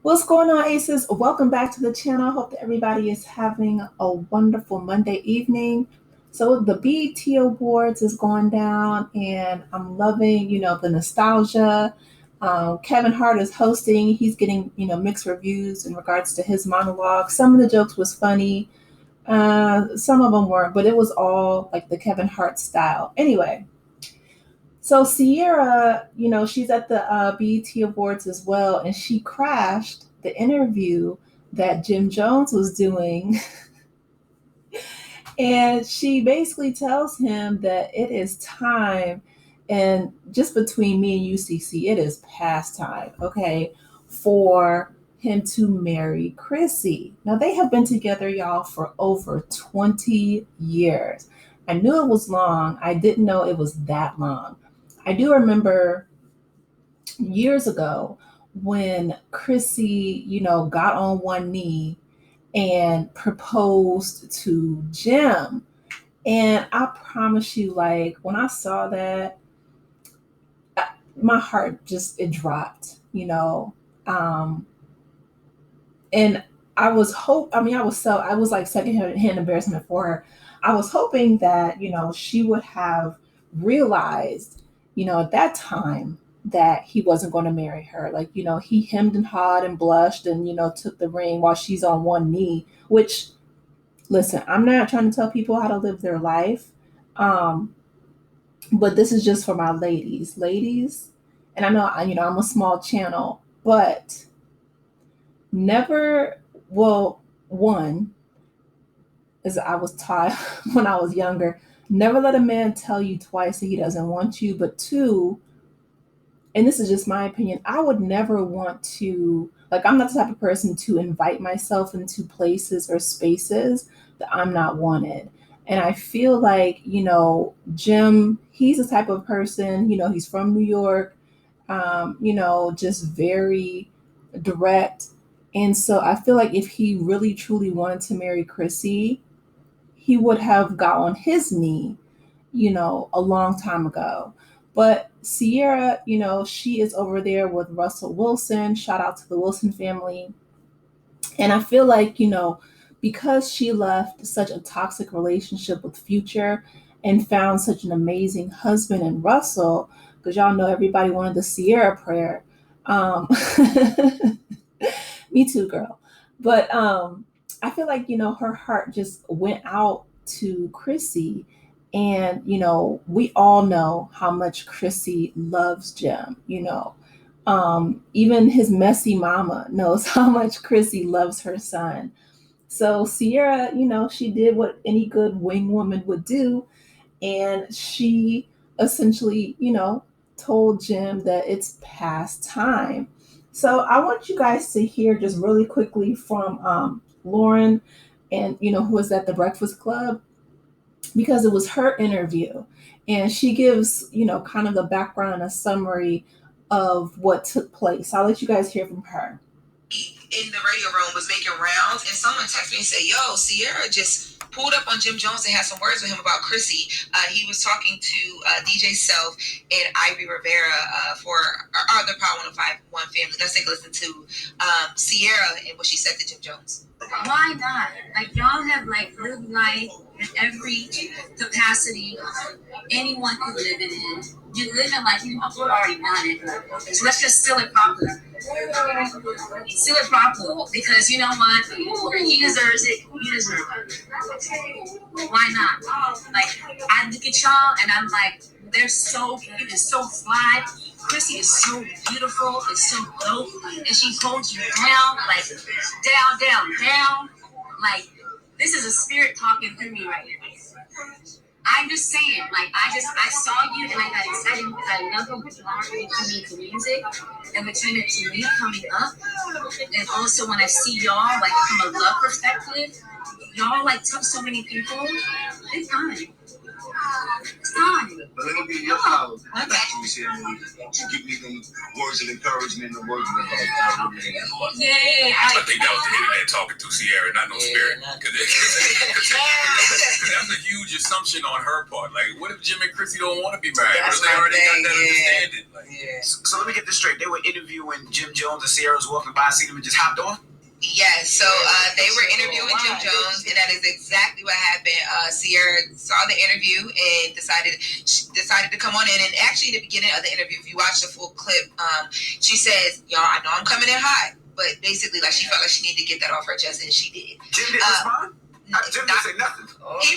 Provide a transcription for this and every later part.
What's going on, Aces? Welcome back to the channel. I hope that everybody is having a wonderful Monday evening. So the BET Awards is going down, and I'm loving, the nostalgia. Kevin Hart is hosting. He's getting, mixed reviews in regards to his monologue. Some of the jokes was funny. Some of them weren't, but it was all like the Kevin Hart style. Anyway, so Ciara, she's at the BET Awards as well, and she crashed the interview that Jim Jones was doing. And she basically tells him that it is time, and just between me and UCC, it is past time, okay, for him to marry Chrissy. Now, they have been together, y'all, for over 20 years. I knew it was long. I didn't know it was that long. I do remember years ago when Chrissy, got on one knee and proposed to Jim. And I promise you, like, when I saw that, my heart just, it dropped, Um, and I was like secondhand embarrassment for her. I was hoping that, she would have realized, at that time that he wasn't going to marry her. Like, he hemmed and hawed and blushed and, took the ring while she's on one knee, which, listen, I'm not trying to tell people how to live their life. Um, but this is just for my ladies. Ladies, and I know, I'm a small channel, but never, well, one, as I was taught when I was younger, never let a man tell you twice that he doesn't want you. But two, and this is just my opinion, I would never want to, like, I'm not the type of person to invite myself into places or spaces that I'm not wanted. And I feel like, Jim, he's the type of person, he's from New York, just very direct. And so I feel like if he really truly wanted to marry Chrissy, he would have got on his knee, a long time ago. But Ciara, she is over there with Russell Wilson. Shout out to the Wilson family. And I feel like, because she left such a toxic relationship with Future and found such an amazing husband in Russell, because y'all know everybody wanted the Ciara prayer. Um, Me too, girl. But I feel like, her heart just went out to Chrissy. And, we all know how much Chrissy loves Jim, even his messy mama knows how much Chrissy loves her son. So Ciara, she did what any good wing woman would do. And she essentially, told Jim that it's past time. So I want you guys to hear just really quickly from Lauren, and who was at the Breakfast Club, because it was her interview, and she gives kind of the background and a summary of what took place. I'll let you guys hear from her. In the radio room was making rounds, and someone texted me and said, "Yo, Ciara just pulled up on Jim Jones and had some words with him about Chrissy." He was talking to DJ Self and Ivy Rivera for our other Power 105.1 family. Let's take a listen to Ciara and what she said to Jim Jones. Why not? Like, y'all have like lived life in every capacity anyone could live in it. You live in life you already want it. So let's just seal it properly. Seal it properly, because you know what? He deserves it. You deserve it. Why not? Like, I look at y'all and I'm like, they're so cute and so fly. Chrissy is so beautiful, it's so dope, and she holds you down, like down. Like, this is a spirit talking through me right now. I'm just saying, like, I saw you and I got excited because I love what you are to me to music and between it to me coming up. And also when I see y'all, like, from a love perspective, y'all, like, touch so many people. It's time. It's time. But let me give you your flowers. I got you, Ciara. You give me them words of encouragement and words of advice. I think that was the internet talking to Ciara, not no spirit. Because that's a huge assumption on her part. Like, what if Jim and Chrissy don't want to be married? That's they already got thing, that understanding. Like, So let me get this straight. They were interviewing Jim Jones and Ciara was walking by, seen him and just hopped on? Yes, so they were interviewing Jim Jones, and that is exactly what happened. Ciara saw the interview and decided to come on in. And actually, in the beginning of the interview, if you watch the full clip, she says, "Y'all, I know I'm coming in hot," but basically, like she felt like she needed to get that off her chest, and she did. Jim didn't respond? Jim didn't say nothing. He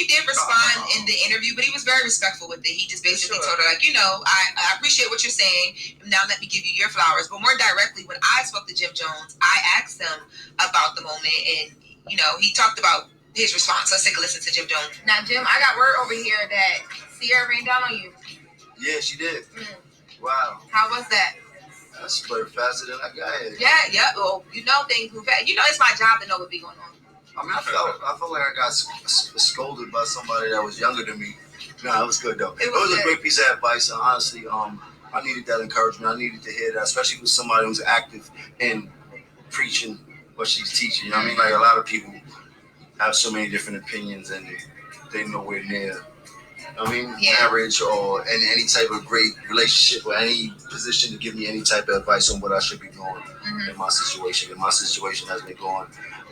did respond in the interview, but he was very respectful with it. He just basically told her, like, I appreciate what you're saying. Now let me give you your flowers. But more directly, when I spoke to Jim Jones, I asked him about the moment, and he talked about his response. Let's take a listen to Jim Jones. Now, Jim, I got word over here that Ciara ran down on you. Yeah, she did. Wow. How was that? That's pretty faster than I got here. Yeah. Well, things move fast. It's my job to know what be going on. I mean, I felt like I got scolded by somebody that was younger than me. No, it was good though. It was a great piece of advice. And honestly, I needed that encouragement. I needed to hear that, especially with somebody who's active in preaching what she's teaching. You know what I mean? Like, a lot of people have so many different opinions, and they're nowhere near. Marriage or any type of great relationship or any position to give me any type of advice on what I should be doing in my situation. And my situation has been going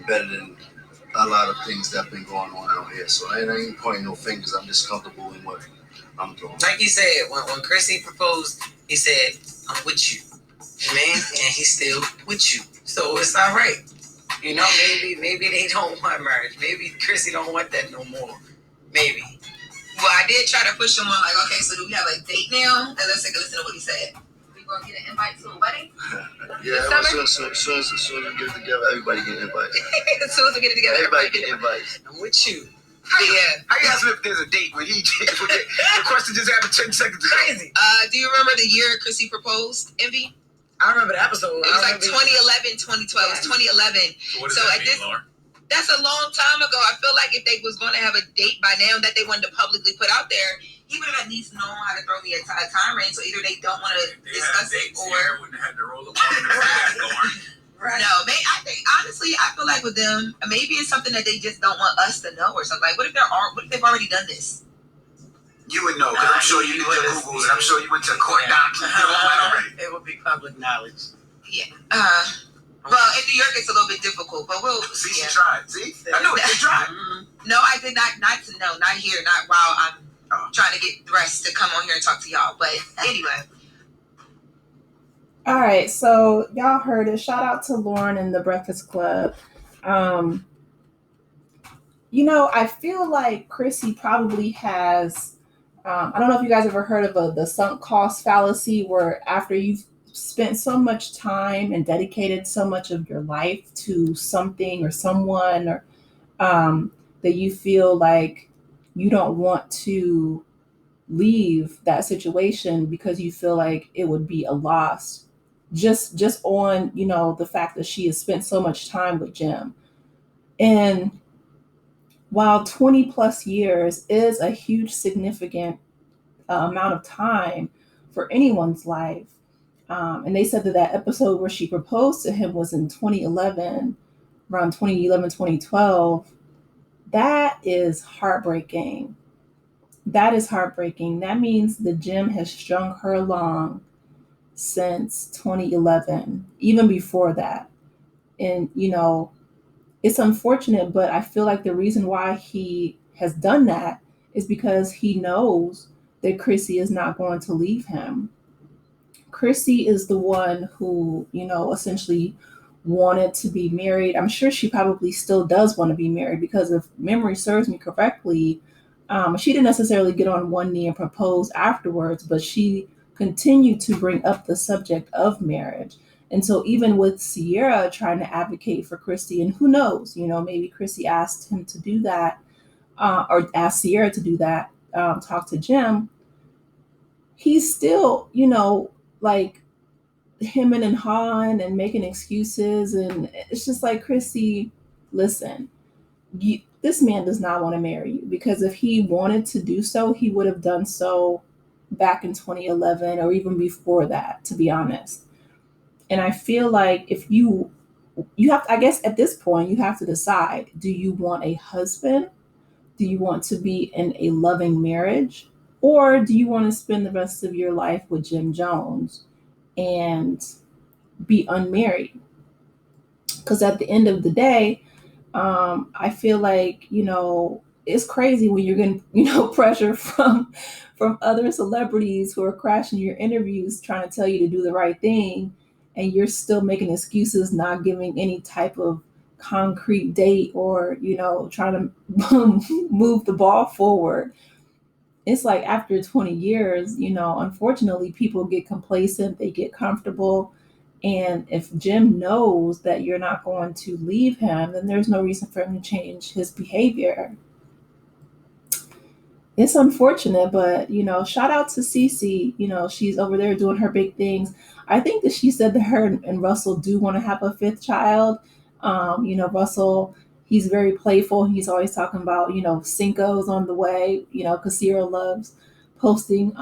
better than a lot of things that have been going on out here. So I ain't pointing no fingers. I'm just comfortable in what I'm doing. Like he said, when Chrissy proposed, he said, "I'm with you." Man, and he's still with you. So it's not right. Maybe they don't want marriage. Maybe Chrissy don't want that no more. Maybe. Well, I did try to push him on, like, okay, so do we have a date now? And let's take a listen to what he said. We gonna get an invite to a wedding? Yeah, as soon as we get it together, everybody get invited. As soon as we get it together, everybody get invited. I'm with you. Yeah. How you ask him if there's a date when the question just happened 10 seconds ago? Crazy. Do you remember the year Chrissy proposed, Envy? I remember the episode. It was like 2011, 2012. It was 2011. So what does that mean, Lauren? That's a long time ago. I feel like if they was going to have a date by now that they wanted to publicly put out there, he would have at least known how to throw me a time range. So either they don't want to discuss it, or wouldn't have had to roll up on the Right. No, I think honestly, I feel like with them, maybe it's something that they just don't want us to know or something. Like, what if they've already done this? You would know, because I'm sure you did your Googles, and I'm sure you went to court already. It would be public knowledge. Yeah. Well, in New York, it's a little bit difficult, but we'll see. She tried. See, I know they tried. No, I did not. Not here. Not while I'm trying to get dressed to come on here and talk to y'all. But anyway. All right, so y'all heard it. Shout out to Lauren and the Breakfast Club. I feel like Chrissy probably has. I don't know if you guys ever heard of the sunk cost fallacy, where after you've spent so much time and dedicated so much of your life to something or someone, or that you feel like you don't want to leave that situation because you feel like it would be a loss just on the fact that she has spent so much time with Jim. And while 20 plus years is a huge significant amount of time for anyone's life, and they said that episode where she proposed to him was in 2011, around 2011, 2012. That is heartbreaking. That is heartbreaking. That means that Jim has strung her along since 2011, even before that. And, it's unfortunate, but I feel like the reason why he has done that is because he knows that Chrissy is not going to leave him. Chrissy is the one who, essentially wanted to be married. I'm sure she probably still does want to be married, because if memory serves me correctly, she didn't necessarily get on one knee and propose afterwards, but she continued to bring up the subject of marriage. And so even with Ciara trying to advocate for Chrissy, and who knows, maybe Chrissy asked him to do that, or asked Ciara to do that, talk to Jim, he's still, like hemming and hawing and making excuses. And it's just like, Chrissy, listen, this man does not want to marry you, because if he wanted to do so, he would have done so back in 2011 or even before that, to be honest. And I feel like if you have, I guess at this point, you have to decide, do you want a husband? Do you want to be in a loving marriage? Or do you want to spend the rest of your life with Jim Jones and be unmarried? Because at the end of the day, I feel like, it's crazy when you're getting, pressure from other celebrities who are crashing your interviews, trying to tell you to do the right thing, and you're still making excuses, not giving any type of concrete date, or, trying to move the ball forward. It's like after 20 years, unfortunately, people get complacent, they get comfortable. And if Jim knows that you're not going to leave him, then there's no reason for him to change his behavior. It's unfortunate, but shout out to Cece. She's over there doing her big things. I think that she said that her and Russell do want to have a fifth child. Russell, he's very playful. He's always talking about, Cinco's on the way, because Ciara loves posting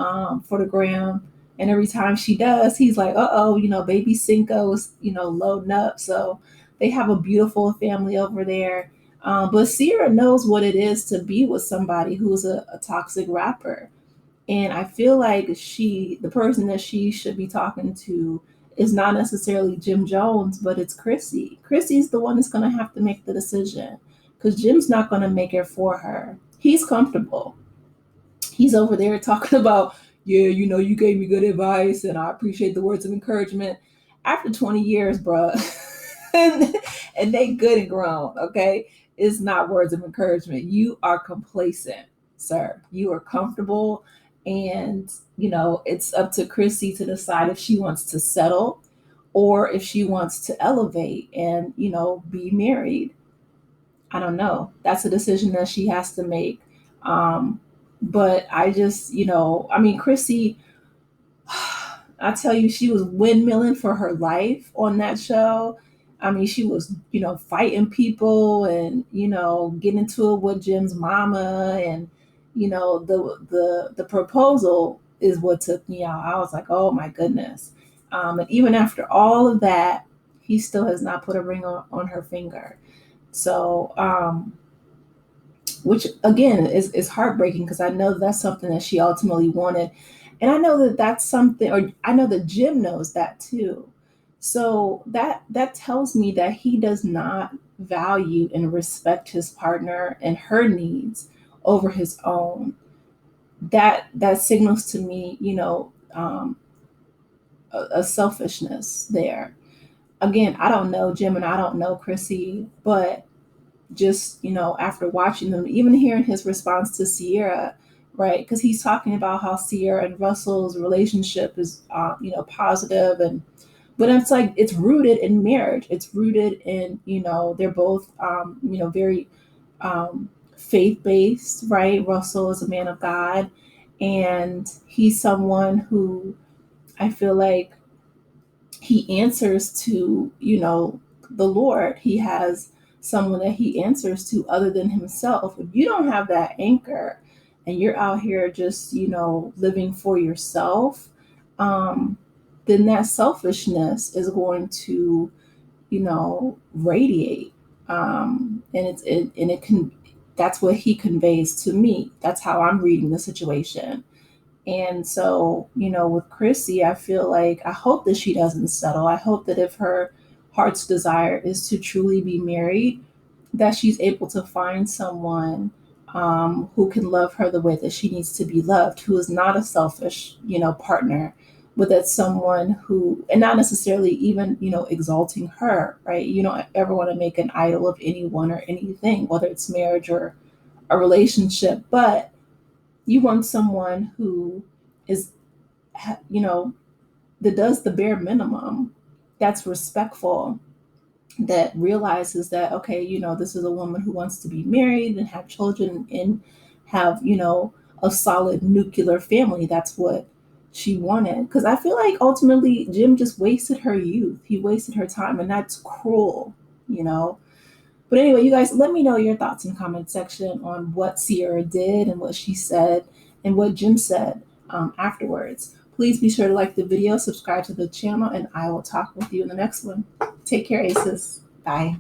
for the gram. And every time she does, he's like, uh-oh, baby Cinco's, loading up. So they have a beautiful family over there. But Ciara knows what it is to be with somebody who's a toxic rapper. And I feel like the person that she should be talking to is not necessarily Jim Jones, but it's Chrissy. Chrissy's the one that's going to have to make the decision, because Jim's not going to make it for her. He's comfortable. He's over there talking about, yeah, you gave me good advice and I appreciate the words of encouragement. After 20 years, bruh, and they good and grown, okay? It's not words of encouragement. You are complacent, sir. You are comfortable. And, it's up to Chrissy to decide if she wants to settle or if she wants to elevate and, be married. I don't know. That's a decision that she has to make. But I just, Chrissy, I tell you, she was windmilling for her life on that show. She was, fighting people and, getting into it with Jim's mama. And, the proposal is what took me out. I was like, oh my goodness. And even after all of that, he still has not put a ring on her finger. So, which again is heartbreaking, because I know that's something that she ultimately wanted. And I know that that's something, or I know that Jim knows that too. So that tells me that he does not value and respect his partner and her needs over his own. That signals to me, a selfishness there. Again, I don't know Jim and I don't know Chrissy, but just, after watching them, even hearing his response to Ciara, right? Because he's talking about how Ciara and Russell's relationship is, positive, but it's like it's rooted in marriage. It's rooted in, they're both, very faith based, right? Russell is a man of God, and he's someone who I feel like he answers to, the Lord. He has someone that he answers to other than himself. If you don't have that anchor and you're out here just, living for yourself, then that selfishness is going to, radiate. And it can, that's what he conveys to me. That's how I'm reading the situation. And so, with Chrissy, I feel like I hope that she doesn't settle. I hope that if her heart's desire is to truly be married, that she's able to find someone who can love her the way that she needs to be loved, who is not a selfish, partner, but that's someone who, and not necessarily even, exalting her, right? You don't ever want to make an idol of anyone or anything, whether it's marriage or a relationship, but you want someone who is, that does the bare minimum, that's respectful, that realizes that, okay, this is a woman who wants to be married and have children and have, a solid nuclear family. That's what she wanted. Because I feel like ultimately Jim just wasted her youth. He wasted her time, and that's cruel, But But anyway, you guys, let me know your thoughts in the comment section on what Ciara did and what she said and what Jim said afterwards. Please be sure to like the video, subscribe to the channel, and I will talk with you in the next one. Take care, Aces. Bye.